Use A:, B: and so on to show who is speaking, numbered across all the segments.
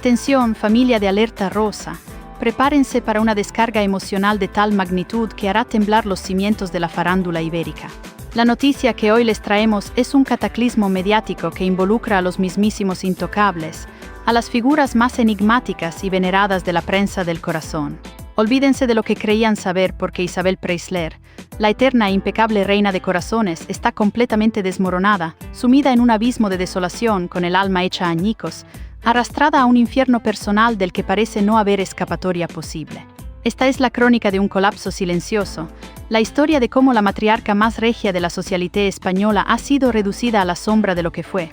A: Atención, familia de Alerta Rosa. Prepárense para una descarga emocional de tal magnitud que hará temblar los cimientos de la farándula ibérica. La noticia que hoy les traemos es un cataclismo mediático que involucra a los mismísimos intocables, a las figuras más enigmáticas y veneradas de la prensa del corazón. Olvídense de lo que creían saber porque Isabel Preisler, la eterna e impecable reina de corazones, está completamente desmoronada, sumida en un abismo de desolación con el alma hecha añicos, arrastrada a un infierno personal del que parece no haber escapatoria posible. Esta es la crónica de un colapso silencioso, la historia de cómo la matriarca más regia de la socialité española ha sido reducida a la sombra de lo que fue,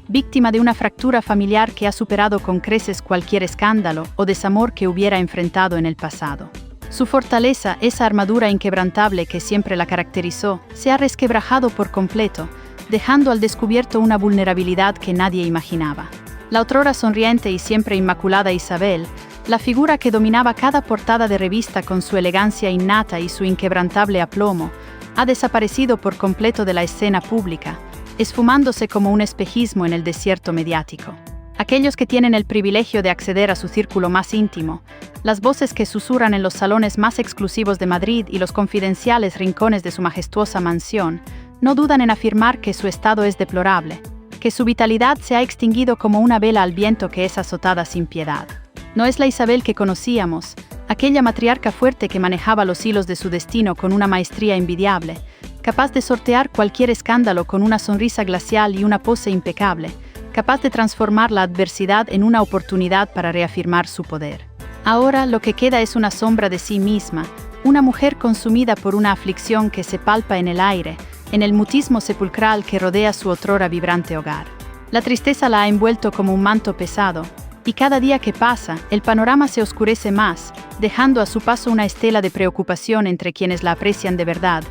A: víctima de una fractura familiar que ha superado con creces cualquier escándalo o desamor que hubiera enfrentado en el pasado. Su fortaleza, esa armadura inquebrantable que siempre la caracterizó, se ha resquebrajado por completo, dejando al descubierto una vulnerabilidad que nadie imaginaba. La otrora sonriente y siempre inmaculada Isabel, la figura que dominaba cada portada de revista con su elegancia innata y su inquebrantable aplomo, ha desaparecido por completo de la escena pública, esfumándose como un espejismo en el desierto mediático. Aquellos que tienen el privilegio de acceder a su círculo más íntimo, las voces que susurran en los salones más exclusivos de Madrid y los confidenciales rincones de su majestuosa mansión, no dudan en afirmar que su estado es deplorable, que su vitalidad se ha extinguido como una vela al viento que es azotada sin piedad. No es la Isabel que conocíamos, aquella matriarca fuerte que manejaba los hilos de su destino con una maestría envidiable, capaz de sortear cualquier escándalo con una sonrisa glacial y una pose impecable, capaz de transformar la adversidad en una oportunidad para reafirmar su poder. Ahora lo que queda es una sombra de sí misma, una mujer consumida por una aflicción que se palpa en el aire, en el mutismo sepulcral que rodea su otrora vibrante hogar. La tristeza la ha envuelto como un manto pesado, y cada día que pasa, el panorama se oscurece más, dejando a su paso una estela de preocupación entre quienes la aprecian de verdad,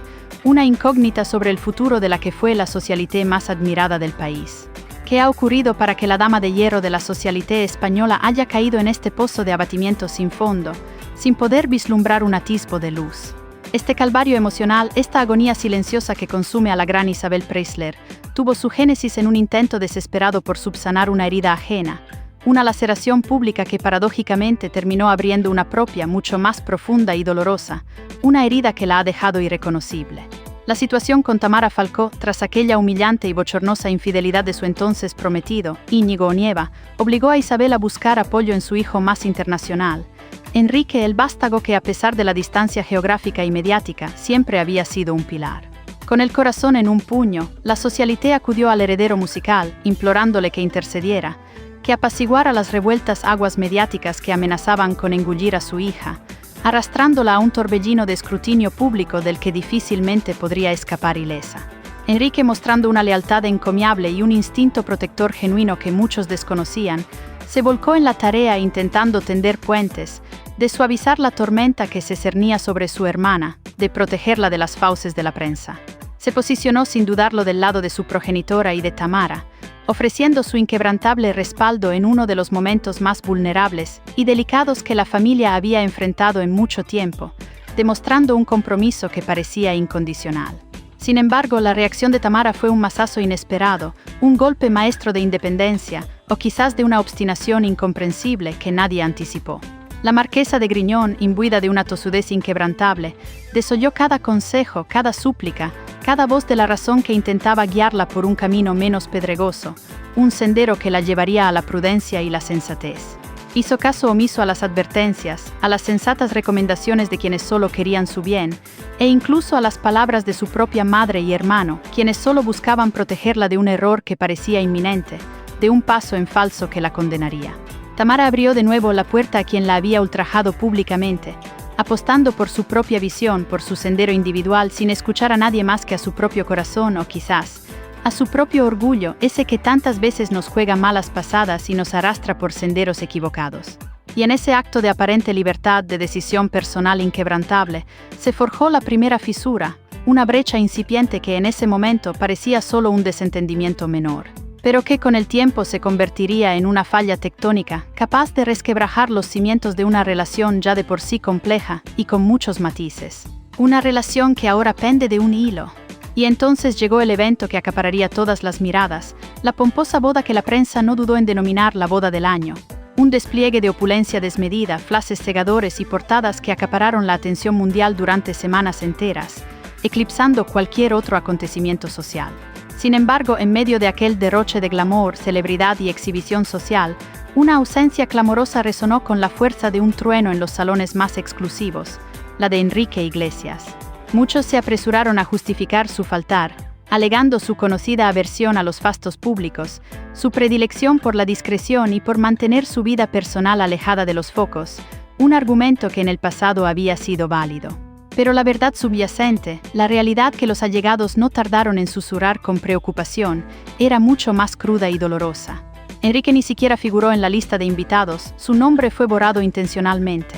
A: una incógnita sobre el futuro de la que fue la socialité más admirada del país. ¿Qué ha ocurrido para que la dama de hierro de la socialité española haya caído en este pozo de abatimiento sin fondo, sin poder vislumbrar un atisbo de luz? Este calvario emocional, esta agonía silenciosa que consume a la gran Isabel Preisler, tuvo su génesis en un intento desesperado por subsanar una herida ajena, una laceración pública que paradójicamente terminó abriendo una propia mucho más profunda y dolorosa, una herida que la ha dejado irreconocible. La situación con Tamara Falcó, tras aquella humillante y bochornosa infidelidad de su entonces prometido, Íñigo Onieva, obligó a Isabel a buscar apoyo en su hijo más internacional, Enrique el Vástago, que a pesar de la distancia geográfica y mediática, siempre había sido un pilar. Con el corazón en un puño, la socialité acudió al heredero musical, implorándole que intercediera, que apaciguara las revueltas aguas mediáticas que amenazaban con engullir a su hija, arrastrándola a un torbellino de escrutinio público del que difícilmente podría escapar ilesa. Enrique, mostrando una lealtad encomiable y un instinto protector genuino que muchos desconocían, se volcó en la tarea intentando tender puentes, de suavizar la tormenta que se cernía sobre su hermana, de protegerla de las fauces de la prensa. Se posicionó sin dudarlo del lado de su progenitora y de Tamara, ofreciendo su inquebrantable respaldo en uno de los momentos más vulnerables y delicados que la familia había enfrentado en mucho tiempo, demostrando un compromiso que parecía incondicional. Sin embargo, la reacción de Tamara fue un mazazo inesperado, un golpe maestro de independencia, o quizás de una obstinación incomprensible que nadie anticipó. La marquesa de Griñón, imbuida de una tosudez inquebrantable, desoyó cada consejo, cada súplica, cada voz de la razón que intentaba guiarla por un camino menos pedregoso, un sendero que la llevaría a la prudencia y la sensatez. Hizo caso omiso a las advertencias, a las sensatas recomendaciones de quienes solo querían su bien, e incluso a las palabras de su propia madre y hermano, quienes solo buscaban protegerla de un error que parecía inminente, de un paso en falso que la condenaría. Tamara abrió de nuevo la puerta a quien la había ultrajado públicamente, apostando por su propia visión, por su sendero individual, sin escuchar a nadie más que a su propio corazón o quizás a su propio orgullo, ese que tantas veces nos juega malas pasadas y nos arrastra por senderos equivocados. Y en ese acto de aparente libertad de decisión personal inquebrantable, se forjó la primera fisura, una brecha incipiente que en ese momento parecía solo un desentendimiento menor, pero que con el tiempo se convertiría en una falla tectónica, capaz de resquebrajar los cimientos de una relación ya de por sí compleja y con muchos matices. Una relación que ahora pende de un hilo. Y entonces llegó el evento que acapararía todas las miradas, la pomposa boda que la prensa no dudó en denominar la boda del año. Un despliegue de opulencia desmedida, flashes cegadores y portadas que acapararon la atención mundial durante semanas enteras, eclipsando cualquier otro acontecimiento social. Sin embargo, en medio de aquel derroche de glamour, celebridad y exhibición social, una ausencia clamorosa resonó con la fuerza de un trueno en los salones más exclusivos, la de Enrique Iglesias. Muchos se apresuraron a justificar su faltar, alegando su conocida aversión a los fastos públicos, su predilección por la discreción y por mantener su vida personal alejada de los focos, un argumento que en el pasado había sido válido. Pero la verdad subyacente, la realidad que los allegados no tardaron en susurrar con preocupación, era mucho más cruda y dolorosa. Enrique ni siquiera figuró en la lista de invitados, su nombre fue borrado intencionalmente.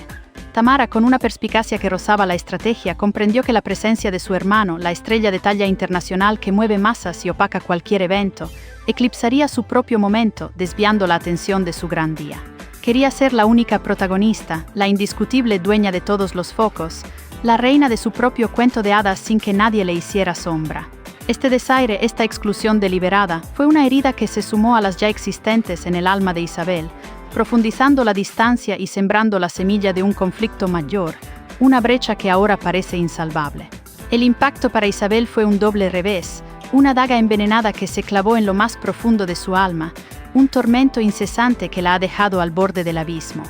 A: Tamara, con una perspicacia que rozaba la estrategia, comprendió que la presencia de su hermano, la estrella de talla internacional que mueve masas y opaca cualquier evento, eclipsaría su propio momento, desviando la atención de su gran día. Quería ser la única protagonista, la indiscutible dueña de todos los focos, la reina de su propio cuento de hadas sin que nadie le hiciera sombra. Este desaire, esta exclusión deliberada, fue una herida que se sumó a las ya existentes en el alma de Isabel, profundizando la distancia y sembrando la semilla de un conflicto mayor, una brecha que ahora parece insalvable. El impacto para Isabel fue un doble revés, una daga envenenada que se clavó en lo más profundo de su alma, un tormento incesante que la ha dejado al borde del abismo.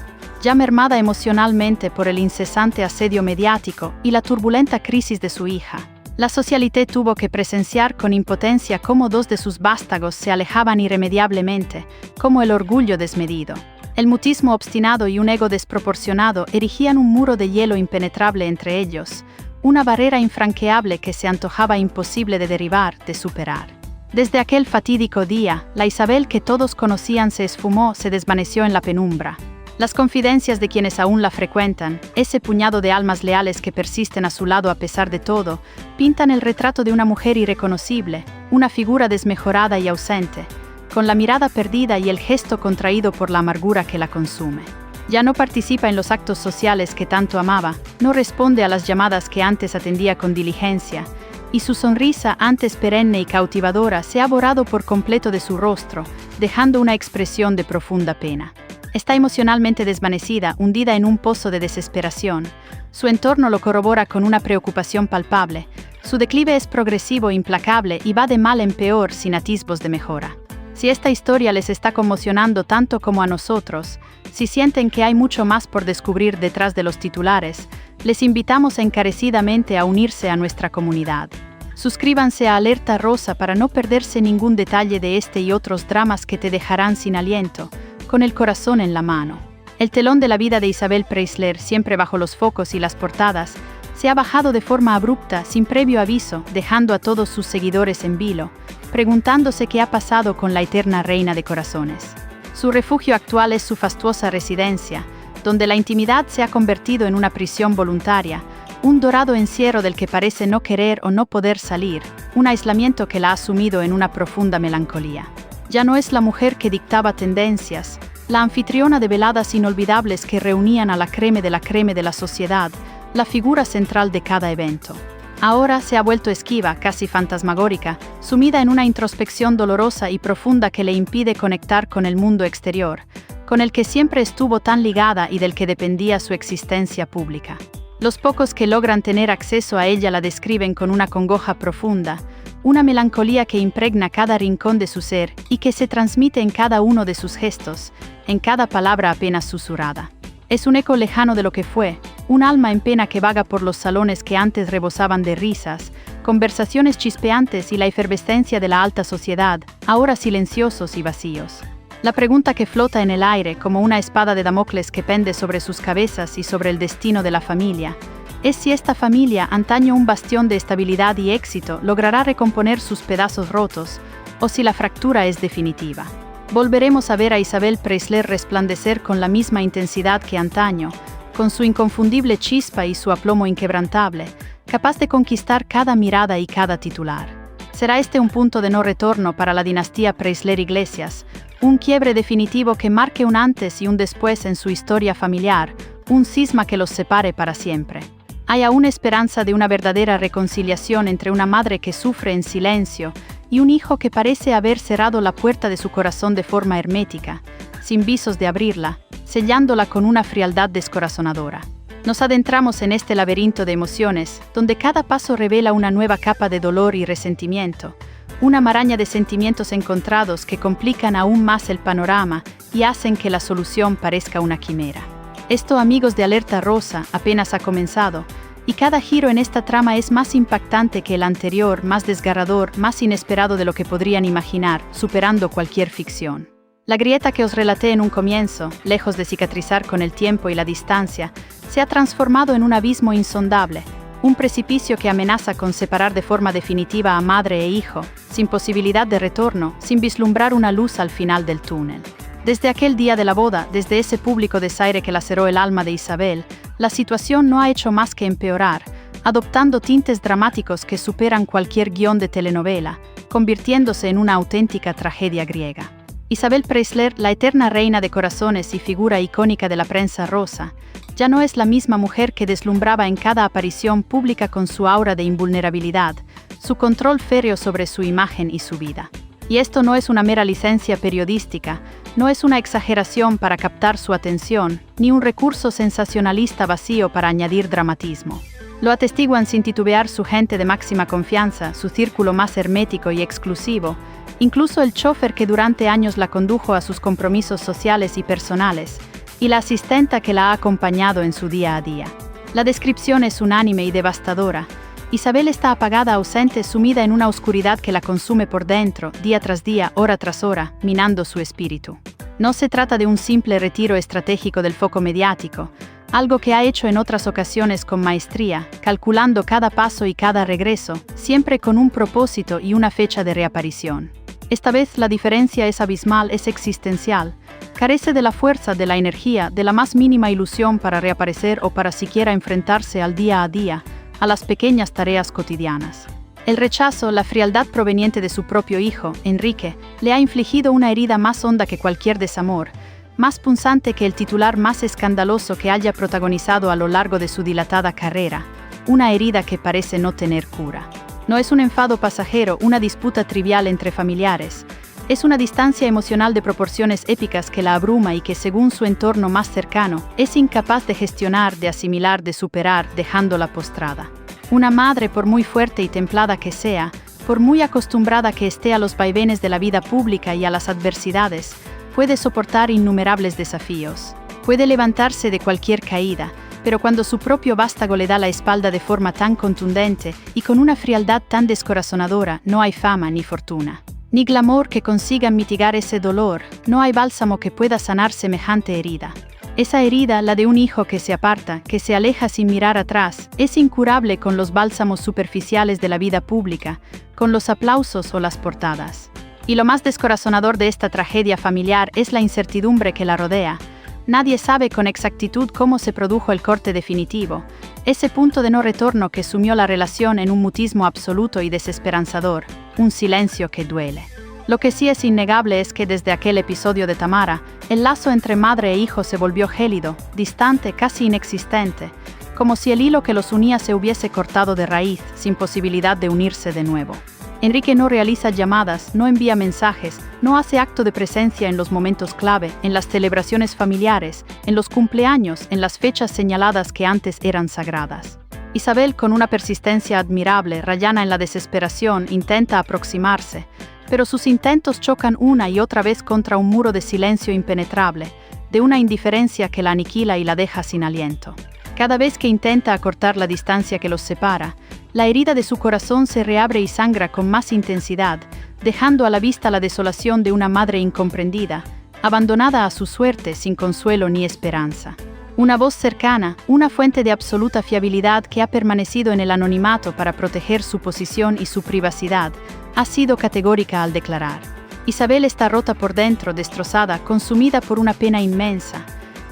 A: Ya mermada emocionalmente por el incesante asedio mediático y la turbulenta crisis de su hija, la socialité tuvo que presenciar con impotencia cómo dos de sus vástagos se alejaban irremediablemente, como el orgullo desmedido. El mutismo obstinado y un ego desproporcionado erigían un muro de hielo impenetrable entre ellos, una barrera infranqueable que se antojaba imposible de derribar, de superar. Desde aquel fatídico día, la Isabel que todos conocían se esfumó, se desvaneció en la penumbra. Las confidencias de quienes aún la frecuentan, ese puñado de almas leales que persisten a su lado a pesar de todo, pintan el retrato de una mujer irreconocible, una figura desmejorada y ausente, con la mirada perdida y el gesto contraído por la amargura que la consume. Ya no participa en los actos sociales que tanto amaba, no responde a las llamadas que antes atendía con diligencia, y su sonrisa, antes perenne y cautivadora, se ha borrado por completo de su rostro, dejando una expresión de profunda pena. Está emocionalmente desvanecida, hundida en un pozo de desesperación. Su entorno lo corrobora con una preocupación palpable. Su declive es progresivo e implacable y va de mal en peor sin atisbos de mejora. Si esta historia les está conmocionando tanto como a nosotros, si sienten que hay mucho más por descubrir detrás de los titulares, les invitamos encarecidamente a unirse a nuestra comunidad. Suscríbanse a Alerta Rosa para no perderse ningún detalle de este y otros dramas que te dejarán sin aliento, con el corazón en la mano. El telón de la vida de Isabel Preisler, siempre bajo los focos y las portadas, se ha bajado de forma abrupta, sin previo aviso, dejando a todos sus seguidores en vilo, preguntándose qué ha pasado con la eterna reina de corazones. Su refugio actual es su fastuosa residencia, donde la intimidad se ha convertido en una prisión voluntaria, un dorado encierro del que parece no querer o no poder salir, un aislamiento que la ha sumido en una profunda melancolía. Ya no es la mujer que dictaba tendencias, la anfitriona de veladas inolvidables que reunían a la creme de la sociedad, la figura central de cada evento. Ahora se ha vuelto esquiva, casi fantasmagórica, sumida en una introspección dolorosa y profunda que le impide conectar con el mundo exterior, con el que siempre estuvo tan ligada y del que dependía su existencia pública. Los pocos que logran tener acceso a ella la describen con una congoja profunda, una melancolía que impregna cada rincón de su ser y que se transmite en cada uno de sus gestos, en cada palabra apenas susurrada. Es un eco lejano de lo que fue, un alma en pena que vaga por los salones que antes rebosaban de risas, conversaciones chispeantes y la efervescencia de la alta sociedad, ahora silenciosos y vacíos. La pregunta que flota en el aire como una espada de Damocles que pende sobre sus cabezas y sobre el destino de la familia, es si esta familia, antaño un bastión de estabilidad y éxito, logrará recomponer sus pedazos rotos, o si la fractura es definitiva. Volveremos a ver a Isabel Preisler resplandecer con la misma intensidad que antaño, con su inconfundible chispa y su aplomo inquebrantable, capaz de conquistar cada mirada y cada titular. Será este un punto de no retorno para la dinastía Preisler-Iglesias, un quiebre definitivo que marque un antes y un después en su historia familiar, un cisma que los separe para siempre. Hay aún esperanza de una verdadera reconciliación entre una madre que sufre en silencio y un hijo que parece haber cerrado la puerta de su corazón de forma hermética, sin visos de abrirla, sellándola con una frialdad descorazonadora. Nos adentramos en este laberinto de emociones, donde cada paso revela una nueva capa de dolor y resentimiento, una maraña de sentimientos encontrados que complican aún más el panorama y hacen que la solución parezca una quimera. Esto, amigos de Alerta Rosa, apenas ha comenzado, y cada giro en esta trama es más impactante que el anterior, más desgarrador, más inesperado de lo que podrían imaginar, superando cualquier ficción. La grieta que os relaté en un comienzo, lejos de cicatrizar con el tiempo y la distancia, se ha transformado en un abismo insondable, un precipicio que amenaza con separar de forma definitiva a madre e hijo, sin posibilidad de retorno, sin vislumbrar una luz al final del túnel. Desde aquel día de la boda, desde ese público desaire que laceró el alma de Isabel, la situación no ha hecho más que empeorar, adoptando tintes dramáticos que superan cualquier guión de telenovela, convirtiéndose en una auténtica tragedia griega. Isabel Preisler, la eterna reina de corazones y figura icónica de la prensa rosa, ya no es la misma mujer que deslumbraba en cada aparición pública con su aura de invulnerabilidad, su control férreo sobre su imagen y su vida. Y esto no es una mera licencia periodística, no es una exageración para captar su atención, ni un recurso sensacionalista vacío para añadir dramatismo. Lo atestiguan sin titubear su gente de máxima confianza, su círculo más hermético y exclusivo, incluso el chofer que durante años la condujo a sus compromisos sociales y personales, y la asistenta que la ha acompañado en su día a día. La descripción es unánime y devastadora. Isabel está apagada, ausente, sumida en una oscuridad que la consume por dentro, día tras día, hora tras hora, minando su espíritu. No se trata de un simple retiro estratégico del foco mediático, algo que ha hecho en otras ocasiones con maestría, calculando cada paso y cada regreso, siempre con un propósito y una fecha de reaparición. Esta vez la diferencia es abismal, es existencial, carece de la fuerza, de la energía, de la más mínima ilusión para reaparecer o para siquiera enfrentarse al día a día, a las pequeñas tareas cotidianas. El rechazo, la frialdad proveniente de su propio hijo, Enrique, le ha infligido una herida más honda que cualquier desamor, más punzante que el titular más escandaloso que haya protagonizado a lo largo de su dilatada carrera, una herida que parece no tener cura. No es un enfado pasajero, una disputa trivial entre familiares. Es una distancia emocional de proporciones épicas que la abruma y que, según su entorno más cercano, es incapaz de gestionar, de asimilar, de superar, dejándola postrada. Una madre, por muy fuerte y templada que sea, por muy acostumbrada que esté a los vaivenes de la vida pública y a las adversidades, puede soportar innumerables desafíos. Puede levantarse de cualquier caída, pero cuando su propio vástago le da la espalda de forma tan contundente y con una frialdad tan descorazonadora, no hay fama ni fortuna, ni glamour que consigan mitigar ese dolor, no hay bálsamo que pueda sanar semejante herida. Esa herida, la de un hijo que se aparta, que se aleja sin mirar atrás, es incurable con los bálsamos superficiales de la vida pública, con los aplausos o las portadas. Y lo más descorazonador de esta tragedia familiar es la incertidumbre que la rodea. Nadie sabe con exactitud cómo se produjo el corte definitivo, ese punto de no retorno que sumió la relación en un mutismo absoluto y desesperanzador, un silencio que duele. Lo que sí es innegable es que desde aquel episodio de Tamara, el lazo entre madre e hijo se volvió gélido, distante, casi inexistente, como si el hilo que los unía se hubiese cortado de raíz, sin posibilidad de unirse de nuevo. Enrique no realiza llamadas, no envía mensajes, no hace acto de presencia en los momentos clave, en las celebraciones familiares, en los cumpleaños, en las fechas señaladas que antes eran sagradas. Isabel, con una persistencia admirable, rayana en la desesperación, intenta aproximarse, pero sus intentos chocan una y otra vez contra un muro de silencio impenetrable, de una indiferencia que la aniquila y la deja sin aliento. Cada vez que intenta acortar la distancia que los separa, la herida de su corazón se reabre y sangra con más intensidad, dejando a la vista la desolación de una madre incomprendida, abandonada a su suerte sin consuelo ni esperanza. Una voz cercana, una fuente de absoluta fiabilidad que ha permanecido en el anonimato para proteger su posición y su privacidad, ha sido categórica al declarar: Isabel está rota por dentro, destrozada, consumida por una pena inmensa.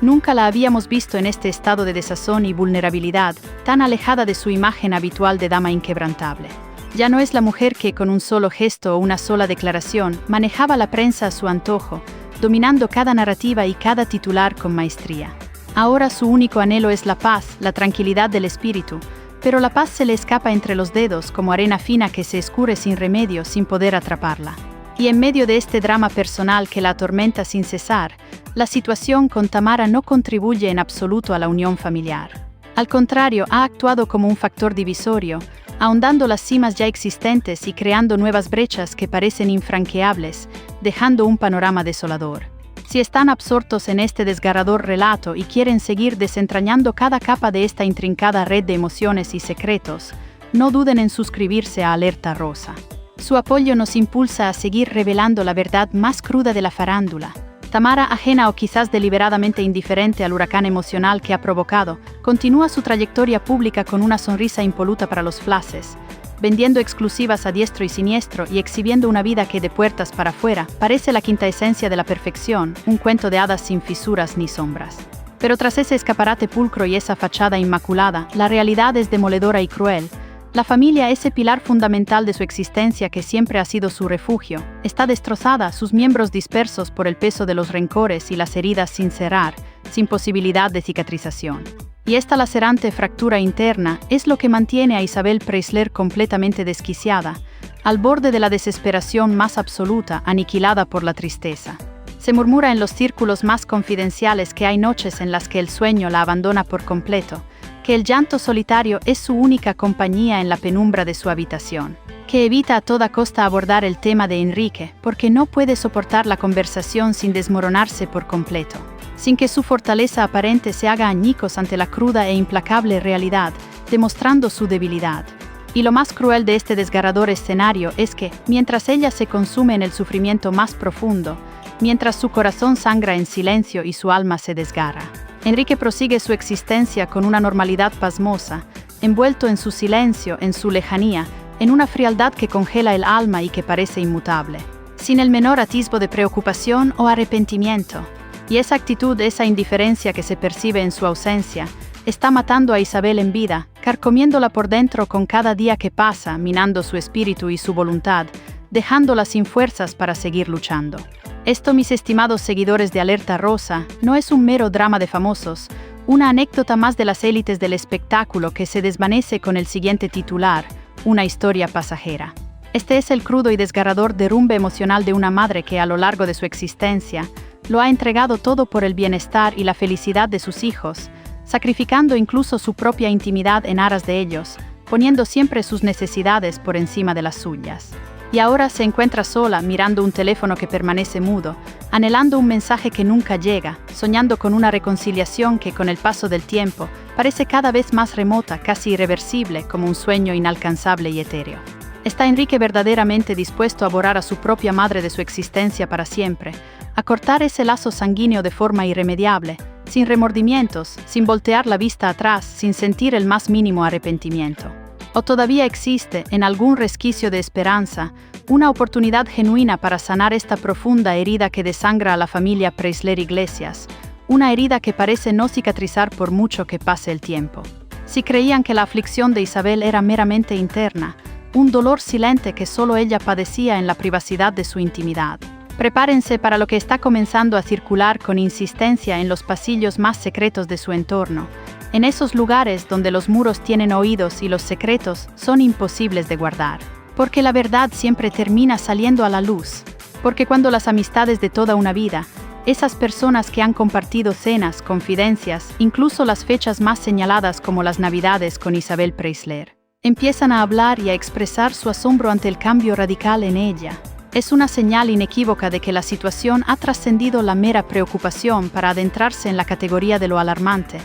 A: Nunca la habíamos visto en este estado de desazón y vulnerabilidad, tan alejada de su imagen habitual de dama inquebrantable. Ya no es la mujer que, con un solo gesto o una sola declaración, manejaba la prensa a su antojo, dominando cada narrativa y cada titular con maestría. Ahora su único anhelo es la paz, la tranquilidad del espíritu, pero la paz se le escapa entre los dedos como arena fina que se escurre sin remedio, sin poder atraparla. Y en medio de este drama personal que la atormenta sin cesar, la situación con Tamara no contribuye en absoluto a la unión familiar. Al contrario, ha actuado como un factor divisorio, ahondando las cimas ya existentes y creando nuevas brechas que parecen infranqueables, dejando un panorama desolador. Si están absortos en este desgarrador relato y quieren seguir desentrañando cada capa de esta intrincada red de emociones y secretos, no duden en suscribirse a Alerta Rosa. Su apoyo nos impulsa a seguir revelando la verdad más cruda de la farándula. Tamara, ajena o quizás deliberadamente indiferente al huracán emocional que ha provocado, continúa su trayectoria pública con una sonrisa impoluta para los flashes, vendiendo exclusivas a diestro y siniestro y exhibiendo una vida que de puertas para afuera parece la quinta esencia de la perfección, un cuento de hadas sin fisuras ni sombras. Pero tras ese escaparate pulcro y esa fachada inmaculada, la realidad es demoledora y cruel. La familia, ese pilar fundamental de su existencia que siempre ha sido su refugio, está destrozada, sus miembros dispersos por el peso de los rencores y las heridas sin cerrar, sin posibilidad de cicatrización. Y esta lacerante fractura interna es lo que mantiene a Isabel Preisler completamente desquiciada, al borde de la desesperación más absoluta, aniquilada por la tristeza. Se murmura en los círculos más confidenciales que hay noches en las que el sueño la abandona por completo, que el llanto solitario es su única compañía en la penumbra de su habitación, que evita a toda costa abordar el tema de Enrique porque no puede soportar la conversación sin desmoronarse por completo, sin que su fortaleza aparente se haga añicos ante la cruda e implacable realidad, demostrando su debilidad. Y lo más cruel de este desgarrador escenario es que, mientras ella se consume en el sufrimiento más profundo, mientras su corazón sangra en silencio y su alma se desgarra, Enrique prosigue su existencia con una normalidad pasmosa, envuelto en su silencio, en su lejanía, en una frialdad que congela el alma y que parece inmutable, sin el menor atisbo de preocupación o arrepentimiento. Y esa actitud, esa indiferencia que se percibe en su ausencia, está matando a Isabel en vida, carcomiéndola por dentro con cada día que pasa, minando su espíritu y su voluntad, dejándola sin fuerzas para seguir luchando. Esto, mis estimados seguidores de Alerta Rosa, no es un mero drama de famosos, una anécdota más de las élites del espectáculo que se desvanece con el siguiente titular, una historia pasajera. Este es el crudo y desgarrador derrumbe emocional de una madre que a lo largo de su existencia lo ha entregado todo por el bienestar y la felicidad de sus hijos, sacrificando incluso su propia intimidad en aras de ellos, poniendo siempre sus necesidades por encima de las suyas. Y ahora se encuentra sola, mirando un teléfono que permanece mudo, anhelando un mensaje que nunca llega, soñando con una reconciliación que con el paso del tiempo parece cada vez más remota, casi irreversible, como un sueño inalcanzable y etéreo. ¿Está Enrique verdaderamente dispuesto a borrar a su propia madre de su existencia para siempre, a cortar ese lazo sanguíneo de forma irremediable, sin remordimientos, sin voltear la vista atrás, sin sentir el más mínimo arrepentimiento? ¿O todavía existe, en algún resquicio de esperanza, una oportunidad genuina para sanar esta profunda herida que desangra a la familia Preisler Iglesias, una herida que parece no cicatrizar por mucho que pase el tiempo? Si creían que la aflicción de Isabel era meramente interna, un dolor silente que solo ella padecía en la privacidad de su intimidad, prepárense para lo que está comenzando a circular con insistencia en los pasillos más secretos de su entorno, en esos lugares donde los muros tienen oídos y los secretos son imposibles de guardar. Porque la verdad siempre termina saliendo a la luz. Porque cuando las amistades de toda una vida, esas personas que han compartido cenas, confidencias, incluso las fechas más señaladas como las Navidades con Isabel Preisler, empiezan a hablar y a expresar su asombro ante el cambio radical en ella, es una señal inequívoca de que la situación ha trascendido la mera preocupación para adentrarse en la categoría de lo alarmante,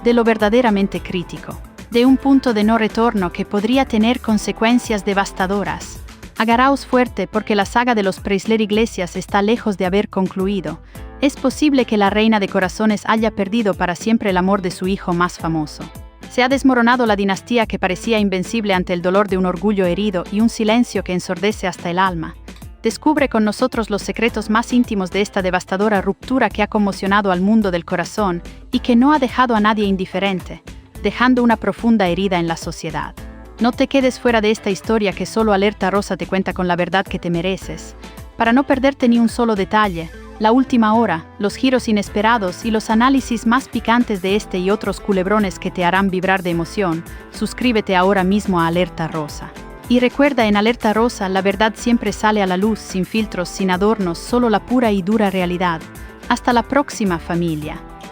A: de lo verdaderamente crítico, de un punto de no retorno que podría tener consecuencias devastadoras. Agarraos fuerte porque la saga de los Preisler Iglesias está lejos de haber concluido. Es posible que la reina de corazones haya perdido para siempre el amor de su hijo más famoso. Se ha desmoronado la dinastía que parecía invencible ante el dolor de un orgullo herido y un silencio que ensordece hasta el alma. Descubre con nosotros los secretos más íntimos de esta devastadora ruptura que ha conmocionado al mundo del corazón y que no ha dejado a nadie indiferente, dejando una profunda herida en la sociedad. No te quedes fuera de esta historia que solo Alerta Rosa te cuenta con la verdad que te mereces. Para no perderte ni un solo detalle, la última hora, los giros inesperados y los análisis más picantes de este y otros culebrones que te harán vibrar de emoción, suscríbete ahora mismo a Alerta Rosa. Y recuerda, en Alerta Rosa, la verdad siempre sale a la luz, sin filtros, sin adornos, solo la pura y dura realidad. Hasta la próxima, familia.